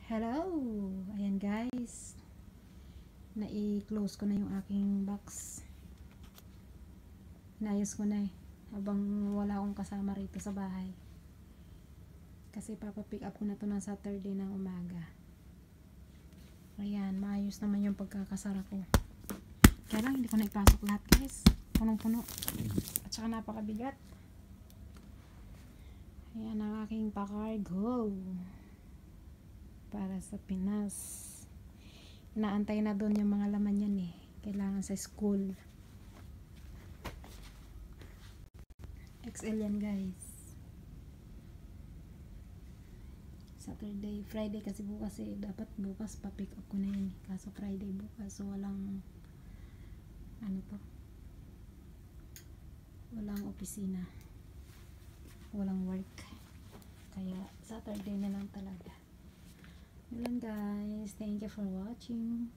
Hello! Ayan guys. Na-i-close ko na yung aking box. Naayos ko na eh. Habang wala akong kasama rito sa bahay. Kasi papapick up ko na to ng Saturday ng umaga. Ayan, maayos naman yung pagkakasara ko. Kaya lang hindi ko na ipasok lahat guys. Punong-puno. At saka napakabigat. Ayan ang aking pa-cargo. Para sa Pinas. Inaantay na doon yung mga laman yan eh. Kailangan sa school. XL yan guys. Saturday, Friday kasi bukas eh. Dapat bukas pa-pick up ko na yun. Kaso Friday bukas. So walang walang opisina. Walang work. Kaya Saturday na lang talaga. Yun guys. Thank you for watching.